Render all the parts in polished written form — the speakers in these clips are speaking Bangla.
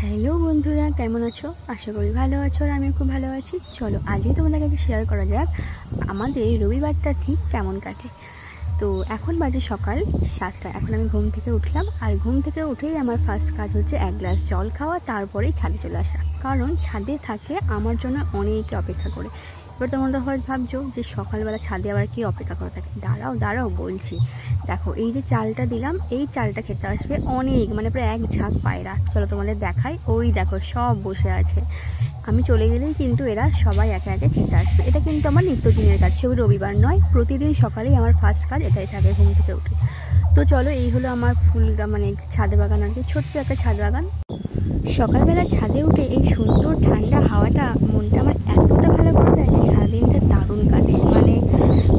হ্যালো বন্ধুরা, কেমন আছো? আশা করি ভালো আছো আর আমি খুব ভালো আছি। চলো আজকে তোমাদের কাছে শেয়ার করা যাক আমাদের রবিবারটা ঠিক কেমন কাটে। তো এখন বাজে সকাল 7টা। এখন আমি ঘুম থেকে উঠলাম, আর ঘুম থেকে উঠেই আমার ফার্স্ট কাজ হচ্ছে এক গ্লাস জল খাওয়া, তারপরেই ছাদে চলে আসা। কারণ ছাদে থাকে আমার জন্য অনেকে অপেক্ষা করে। এবার তোমরা হয়তো ভাবছো যে সকালবেলা ছাদে আবার কি অপেক্ষা করে থাকে। দাঁড়াও বলছি। দেখো, এই যে চালটা দিলাম, এই চালটা খেতে আসবে অনেক, মানে প্রায় এক ঝাঁক পায়রা। চলো তোমাদের দেখাই। ওই দেখো, সব বসে আছে। আমি চলে গেলেই কিন্তু এরা সবাই একে একে খেতে আসবে। এটা কিন্তু আমার নিত্যদিনের কাজ, শুধু রবিবার নয়, প্রতিদিন সকালেই আমার ফার্স্ট কাজ এটাই থাকে ঘুম থেকে উঠে। তো চলো, এই হলো আমার ফুল মানে ছাদে বাগান, আর কি ছোট্ট একটা ছাদ বাগান। সকালবেলা ছাদে উঠে এই সুন্দর ঠান্ডা হাওয়াটা মনটা আমার এতটা ভালো করে দেয় যে সারাদিনটা দারুণ কাটে। মানে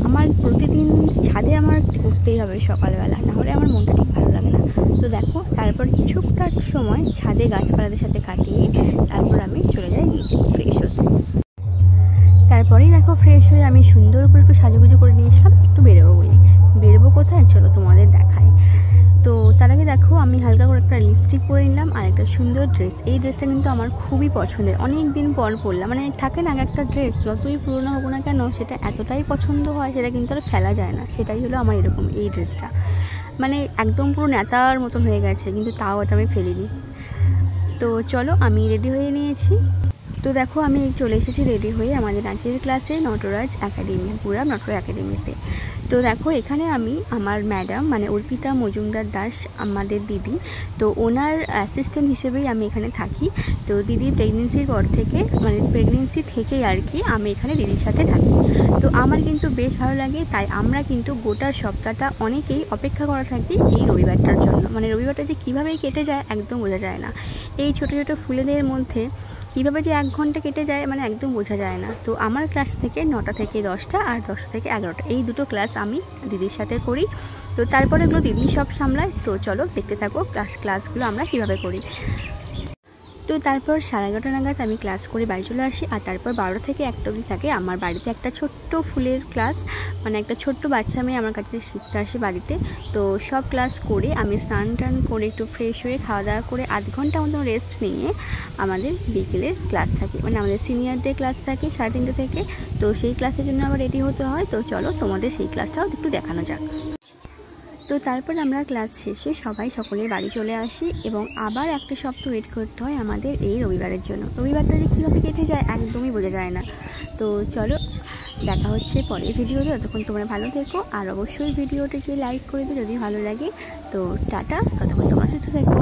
আমার প্রতিদিন ছাদে আমার উঠতেই হবে সকালবেলা, নাহলে আমার মনটা ঠিক ভালো লাগে না। তো দেখো, তারপর কিছুটা সময় ছাদে গাছপালাদের সাথে কাটিয়ে তারপর আমি চলে যাই নিচে ফ্রেশ হতে। তারপরেই দেখো, ফ্রেশ হয়ে আমি সুন্দর করে একটু সাজুগুজু করে নিয়েছিলাম একটু বেরোবো কোথায় চলো তোমাদের দেখাই। তো তার আগে দেখো, আমি হালকা করে একটা লিপস্টিক পরে নিলাম আর একটা সুন্দর ড্রেস। এই ড্রেসটা কিন্তু আমার খুবই পছন্দের, অনেক দিন পর পরলাম। মানে থাকে না একটা ড্রেস যতই পুরনো হোক না কেন, সেটা এতটাই পছন্দ হয়, সেটা কিন্তু আর ফেলা যায় না। সেটাই হলো আমার এরকম এই ড্রেসটা, মানে একদম পুরো নেতার মতন হয়ে গেছে, কিন্তু তাও এটা আমি ফেলিনি। তো চলো, আমি রেডি হয়ে নিয়েছি। তো দেখো, আমি চলে এসেছি রেডি হয়ে আমাদের নাচের ক্লাসে, নটরাজ একাডেমি, পুরাম নটরাজ একাডেমিতে। তো দেখো, এখানে আমি আমার ম্যাডাম মানে অর্পিতা মজুমদার দাস, আমাদের দিদি, তো ওনার অ্যাসিস্ট্যান্ট হিসেবেই আমি এখানে থাকি। তো দিদি প্রেগনেন্সির পর থেকে, মানে প্রেগনেন্সি থেকেই আর কি আমি এখানে দিদির সাথে থাকি। তো আমার কিন্তু বেশ ভালো লাগে, তাই আমরা কিন্তু গোটা সপ্তাহটা অনেকেই অপেক্ষা করা থাকি এই রবিবারটার জন্য। মানে রবিবারটা যে কীভাবে কেটে যায় একদম বোঝা যায় না। এই ছোটো ছোটো ফুলেদের মধ্যে কীভাবে যে 1 ঘন্টা কেটে যায় মানে একদম বোঝা যায় না। তো আমার ক্লাস থেকে 9টা থেকে 10টা আর 10টা থেকে 11টা, এই দুটো ক্লাস আমি দিদির সাথে করি। তো তারপরে এগুলো দিদি সব সামলায়। তো চলো দেখতে থাকো ক্লাসগুলো আমরা কীভাবে করি। তো তারপর 11:30 নাগাদ আমি ক্লাস করে বাড়ি চলে আসি, আর তারপর 12 থেকে 1টা অবধি থাকে আমার বাড়িতে একটা ছোট্ট ফুলের ক্লাস। মানে একটা ছোট্ট বাচ্চা মেয়ে আমার কাছে শিখতে আসে বাড়িতে। তো সব ক্লাস করে আমি স্নান টান করে একটু ফ্রেশ হয়ে খাওয়া দাওয়া করে 1/2 ঘন্টা মতো রেস্ট নিয়ে আমাদের বিকেলের ক্লাস থাকে, মানে আমাদের সিনিয়রদের ক্লাস থাকে 3:30 থেকে। তো সেই ক্লাসের জন্য আবার রেডি হতে হয়। তো চলো তোমাদের সেই ক্লাসটাও একটু দেখানো যাক। তো তারপর আমরা ক্লাস শেষে সকলে বাড়ি চলে আসি, এবং আবার একটা সপ্তাহ ওয়েট করতে হয় আমাদের এই রবিবারের জন্য। রবিবারটা যে কীভাবে কেটে যায় একদমই বোঝা যায় না। তো চলো, দেখা হচ্ছে পরের ভিডিওতে। ততক্ষণ তোমরা ভালো থেকো, আর অবশ্যই ভিডিওটিকে লাইক করে দিও যদি ভালো লাগে। তো টাটা, ততক্ষণ তোমরা সুস্থ থেকো।